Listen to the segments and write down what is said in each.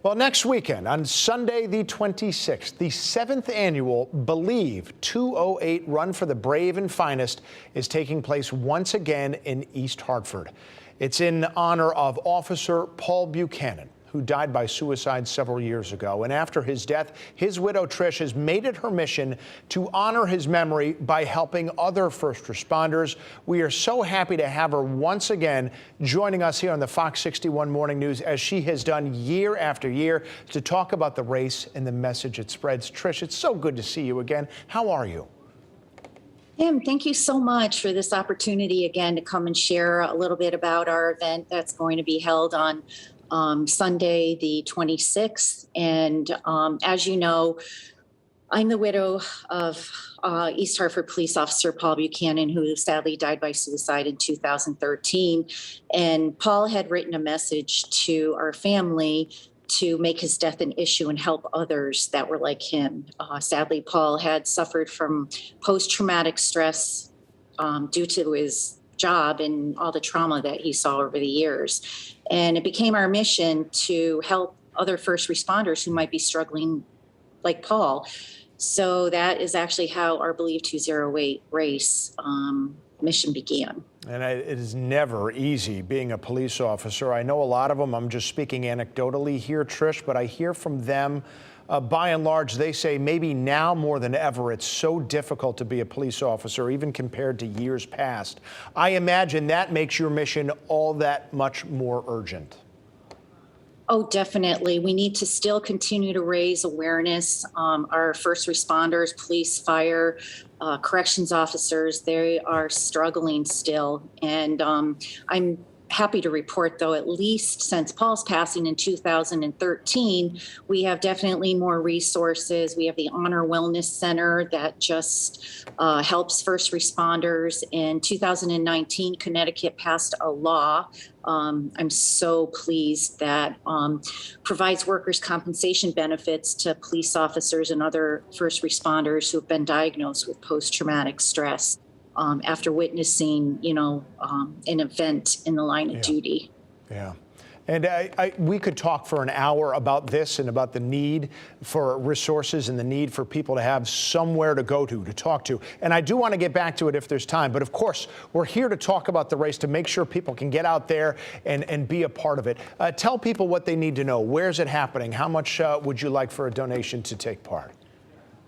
Well, next weekend, on Sunday the 26th, the 7th annual Believe 208 Run for the Brave and Finest is taking place once again in East Hartford. It's in honor of Officer Paul Buchanan, who died by suicide several years ago. And after his death, his widow, Trish, has made it her mission to honor his memory by helping other first responders. We are so happy to have her once again joining us here on the Fox 61 Morning News, as she has done year after year, to talk about the race and the message it spreads. Trish, it's so good to see you again. How are you? Tim, thank you so much for this opportunity again to come and share a little bit about our event that's going to be held on Sunday, the 26th. And as you know, I'm the widow of East Hartford police officer Paul Buchanan, who sadly died by suicide in 2013. And Paul had written a message to our family to make his death an issue and help others that were like him. Sadly, Paul had suffered from post-traumatic stress due to his job and all the trauma that he saw over the years. And it became our mission to help other first responders who might be struggling like Paul. So that is actually how our Believe 208 race mission began. And it is never easy being a police officer. I know a lot of them. I'm just speaking anecdotally here, Trish, but I hear from them. By and large, they say maybe now more than ever, it's so difficult to be a police officer, even compared to years past. I imagine that makes your mission all that much more urgent. Oh, definitely. We need to still continue to raise awareness. Our first responders, police, fire, corrections officers, they are struggling still. And I'm happy to report, though, at least since Paul's passing in 2013, we have definitely more resources. We have the Honor Wellness Center that just helps first responders. In 2019, Connecticut passed a law. I'm so pleased that provides workers' compensation benefits to police officers and other first responders who have been diagnosed with post-traumatic stress after witnessing, an event in the line of duty. Yeah. And we could talk for an hour about this and about the need for resources and the need for people to have somewhere to go to talk to. And I do want to get back to it if there's time. But of course, we're here to talk about the race, to make sure people can get out there and be a part of it. Tell people what they need to know. Where's it happening? How much would you like for a donation to take part?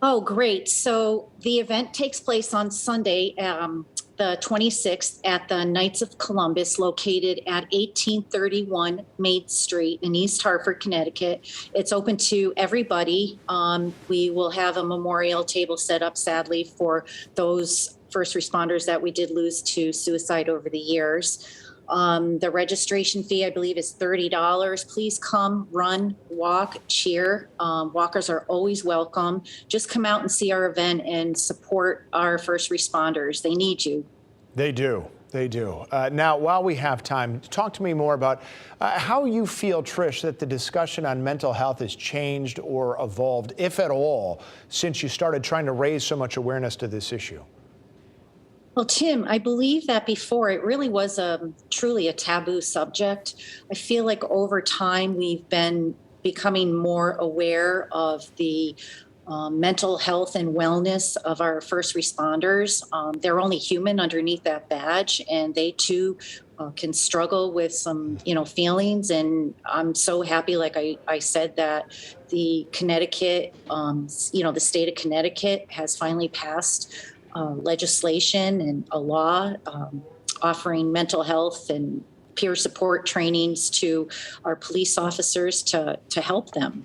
Oh, great. So the event takes place on Sunday, the 26th, at the Knights of Columbus, located at 1831 Main Street in East Hartford, Connecticut. It's open to everybody. We will have a memorial table set up, sadly, for those first responders that we did lose to suicide over the years. The registration fee, I believe, is $30. Please come, run, walk, cheer. Walkers are always welcome. Just come out and see our event and support our first responders. They need you. They do. They do. Now, while we have time, talk to me more about how you feel, Trish, that the discussion on mental health has changed or evolved, if at all, since you started trying to raise so much awareness to this issue. Well, Tim, I believe that before it really was truly a taboo subject. I feel like over time we've been becoming more aware of the mental health and wellness of our first responders. They're only human underneath that badge, and they too can struggle with some, feelings. And I'm so happy, like I said, that the Connecticut, the state of Connecticut has finally passed legislation and a law offering mental health and peer support trainings to our police officers to help them.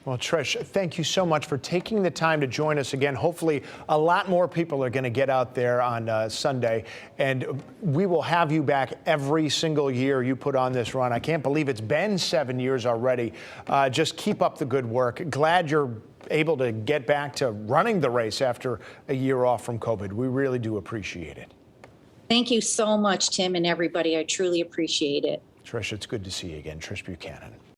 Well, Trish, thank you so much for taking the time to join us again. Hopefully, a lot more people are going to get out there on Sunday, and we will have you back every single year you put on this run. I can't believe it's been 7 years already. Just keep up the good work. Glad you're able to get back to running the race after a year off from COVID. We really do appreciate it. Thank you so much, Tim, and everybody. I truly appreciate it. Trish, it's good to see you again. Trish Buchanan.